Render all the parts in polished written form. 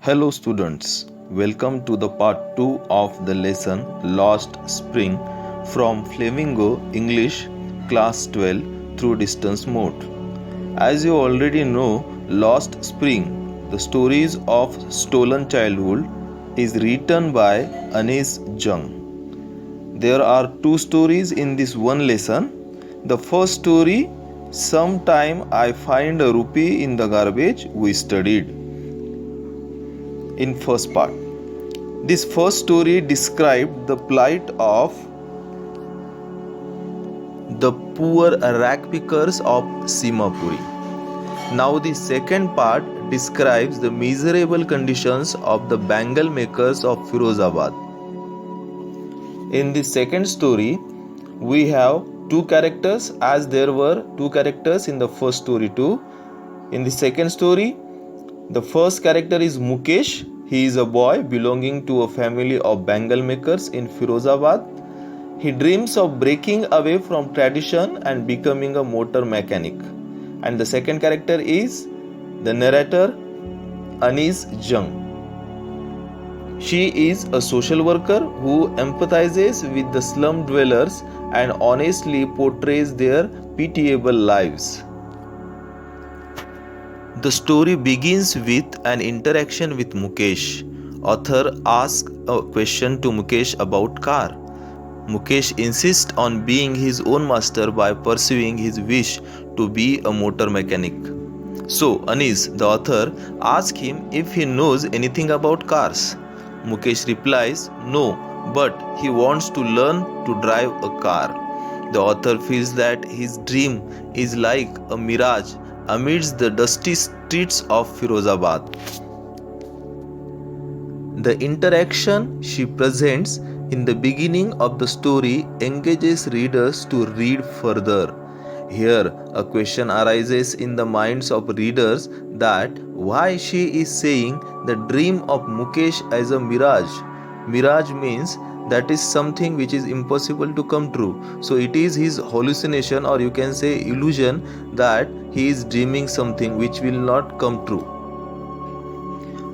Hello students, welcome to the part 2 of the lesson Lost Spring from Flamingo English class 12 through distance mode. As you already know, Lost Spring, the stories of stolen childhood is written by Anis Jung. There are two stories in this one lesson. The first story, Sometime I Find a Rupee in the Garbage, we studied in first part. This first story described the plight of the poor rag pickers of Simapuri. Now the second part describes the miserable conditions of the bangle makers of Firozabad. In the second story, we have two characters as there were two characters in the first story too. In the second story, the first character is Mukesh. He is a boy belonging to a family of bangle makers in Firozabad. He dreams of breaking away from tradition and becoming a motor mechanic. And the second character is the narrator Anis Jung. She is a social worker who empathizes with the slum dwellers and honestly portrays their pitiable lives. The story begins with an interaction with Mukesh. Author asks a question to Mukesh about car. Mukesh insists on being his own master by pursuing his wish to be a motor mechanic. So Anis, the author, asks him if he knows anything about cars. Mukesh replies, no, but he wants to learn to drive a car. The author feels that his dream is like a mirage amidst the dusty streets of Firozabad. The interaction she presents in the beginning of the story engages readers to read further. Here, a question arises in the minds of readers that why she is saying the dream of Mukesh as a mirage. Mirage means that is something which is impossible to come true. So it is his hallucination, or you can say illusion, that he is dreaming something which will not come true.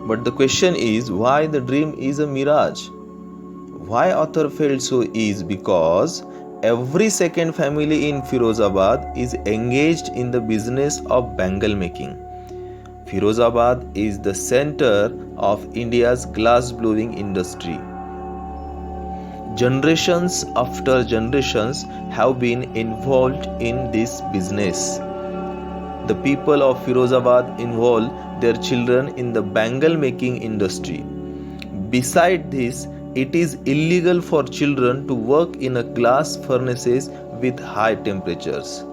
But the question is why the dream is a mirage. Why author felt so is because every second family in Firozabad is engaged in the business of bangle making. Firozabad is the center of India's glass blowing industry. Generations after generations have been involved in this business. The people of Firozabad involve their children in the bangle making industry. Beside this, it is illegal for children to work in a glass furnaces with high temperatures,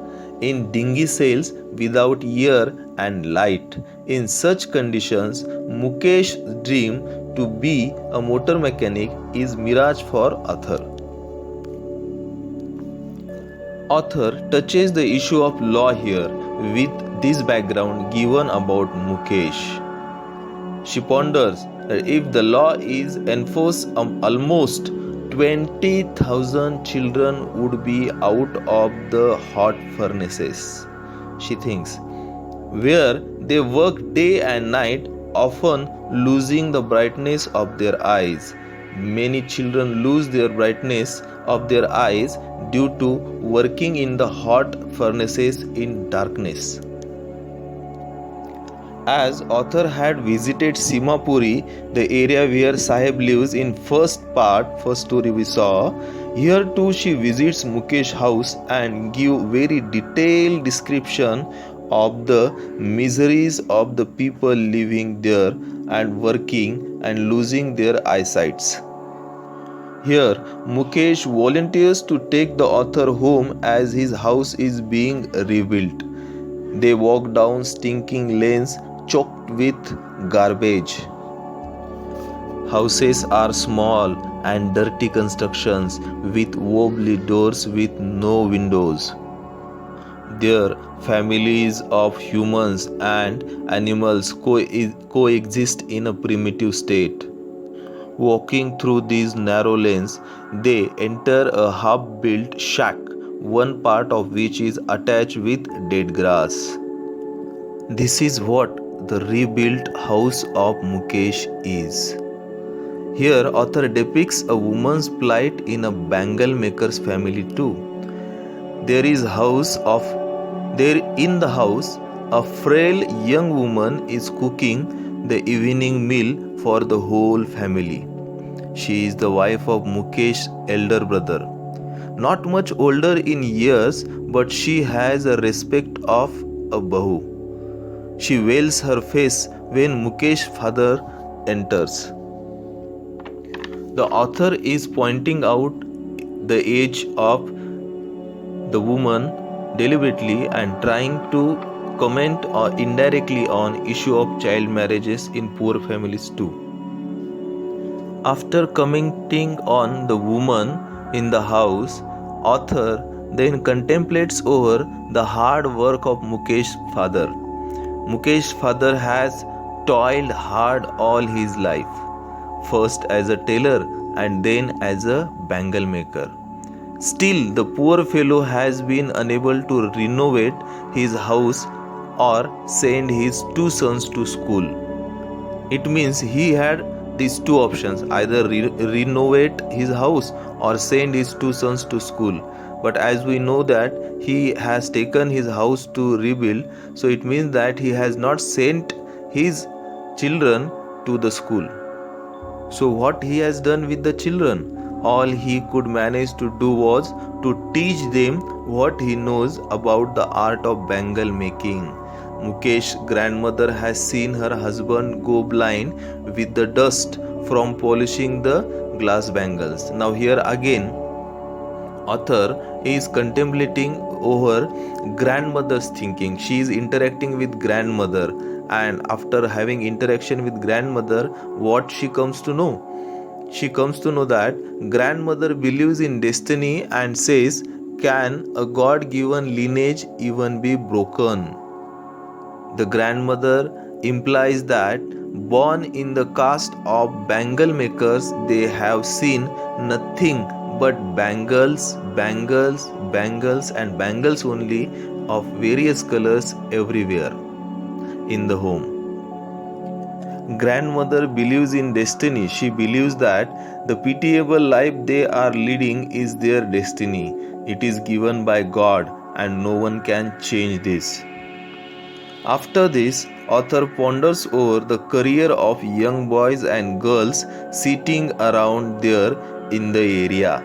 in dinghy cells without air and light. In such conditions, Mukesh's dream to be a motor mechanic is mirage for author. Author touches the issue of law here with this background given about Mukesh. She ponders that if the law is enforced, almost 20,000 children would be out of the hot furnaces. She thinks, where they work day and night, often losing the brightness of their eyes. Many children lose their brightness of their eyes due to working in the hot furnaces in darkness. As author had visited Simapuri, the area where Sahib lives in first story we saw, here too she visits Mukesh house and give very detailed description of the miseries of the people living there and working and losing their eyesights. Here, Mukesh volunteers to take the author home as his house is being rebuilt. They walk down stinking lanes choked with garbage. Houses are small and dirty constructions with wobbly doors with no windows. There, families of humans and animals coexist in a primitive state. Walking through these narrow lanes, they enter a half-built shack, one part of which is attached with dead grass. This is what the rebuilt house of Mukesh is. Here, author depicts a woman's plight in a bangle maker's family too. There in the house, a frail young woman is cooking the evening meal for the whole family. She is the wife of Mukesh's elder brother. Not much older in years, but she has a respect of a bahu. She veils her face when Mukesh's father enters. The author is pointing out the age of the woman deliberately and trying to comment indirectly on issue of child marriages in poor families too. After commenting on the woman in the house, author then contemplates over the hard work of Mukesh's father. Mukesh's father has toiled hard all his life, first as a tailor and then as a bangle maker. Still, the poor fellow has been unable to renovate his house or send his two sons to school. It means he had these two options, either renovate his house or send his two sons to school. But as we know that he has taken his house to rebuild, so it means that he has not sent his children to the school. So what he has done with the children? All he could manage to do was to teach them what he knows about the art of bangle making. Mukesh's grandmother has seen her husband go blind with the dust from polishing the glass bangles. Now here again, author is contemplating over grandmother's thinking. She is interacting with grandmother, and after having interaction with grandmother, what she comes to know? She comes to know that grandmother believes in destiny and says, can a God-given lineage even be broken? The grandmother implies that born in the caste of bangle makers, they have seen nothing but bangles, bangles, bangles and bangles only of various colors everywhere in the home. Grandmother believes in destiny. She believes that the pitiable life they are leading is their destiny. It is given by God and no one can change this. After this, author ponders over the career of young boys and girls sitting around there in the area.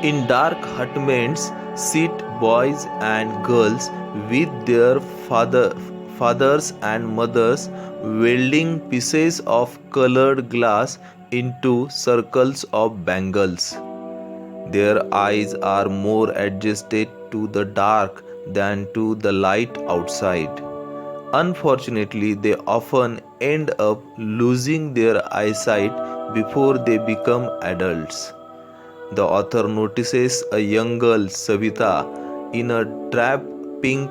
In dark hutments sit boys and girls with their fathers and mothers welding pieces of colored glass into circles of bangles. Their eyes are more adjusted to the dark than to the light outside. Unfortunately, they often end up losing their eyesight before they become adults. The author notices a young girl, Savita, in a drab pink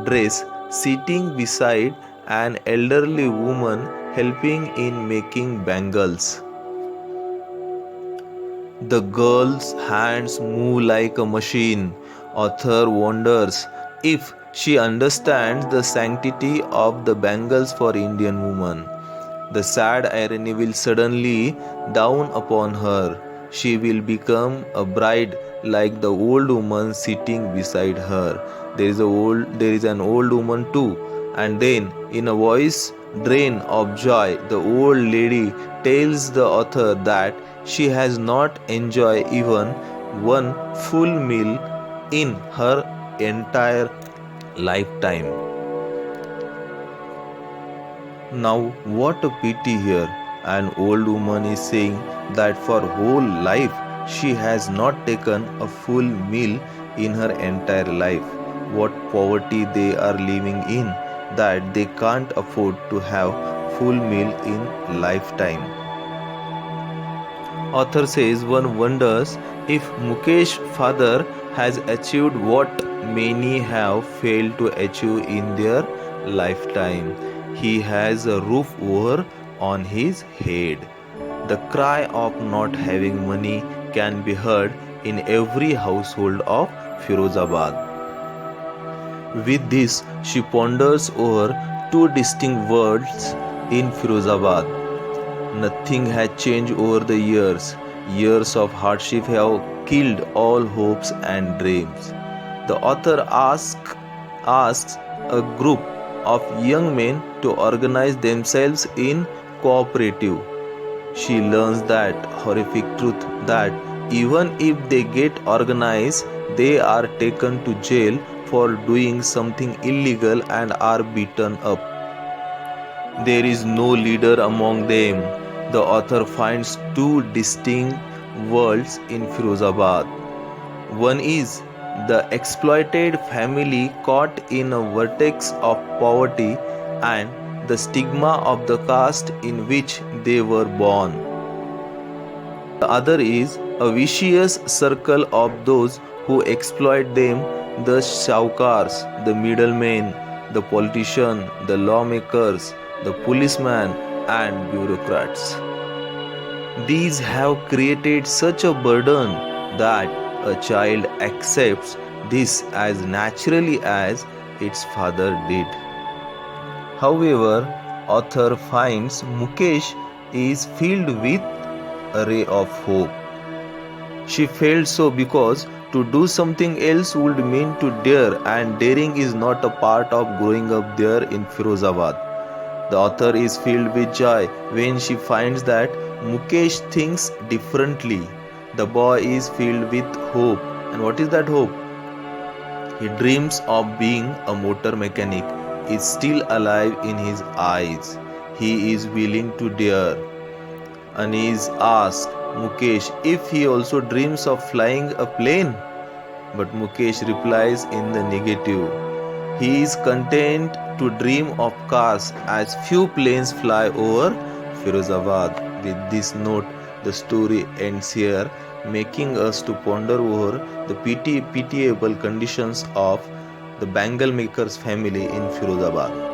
dress sitting beside an elderly woman helping in making bangles. The girl's hands move like a machine. Author wonders if she understands the sanctity of the bangles for Indian women. The sad irony will suddenly dawn upon her. She will become a bride like the old woman sitting beside her. There is an old woman too. And then, in a voice drain of joy, the old lady tells the author that she has not enjoyed even one full meal in her entire lifetime. Now, what a pity here. An old woman is saying that for whole life she has not taken a full meal in her entire life. What poverty they are living in that they can't afford to have full meal in lifetime. Author says one wonders if Mukesh's father has achieved what many have failed to achieve in their lifetime. He has a roof over on his head. The cry of not having money can be heard in every household of Firozabad. With this, she ponders over two distinct worlds in Firozabad. Nothing has changed over the years. Years of hardship have killed all hopes and dreams. The author asks a group of young men to organize themselves in cooperative. She learns that horrific truth that even if they get organized, they are taken to jail for doing something illegal and are beaten up. There is no leader among them. The author finds two distinct worlds in Firozabad. One is the exploited family caught in a vortex of poverty and the stigma of the caste in which they were born. The other is a vicious circle of those who exploit them, the shaukars, the middlemen, the politicians, the lawmakers, the policemen, and bureaucrats. These have created such a burden that a child accepts this as naturally as its father did. However, author finds Mukesh is filled with a ray of hope. She felt so because to do something else would mean to dare, and daring is not a part of growing up there in Firozabad. The author is filled with joy when she finds that Mukesh thinks differently. The boy is filled with hope. And what is that hope? He dreams of being a motor mechanic, is still alive in his eyes. He is willing to dare. Anis asks Mukesh if he also dreams of flying a plane. But Mukesh replies in the negative. He is content to dream of cars as few planes fly over Firozabad. With this note, the story ends here, making us to ponder over the pitiable conditions of the Bangle maker's family in Firozabad.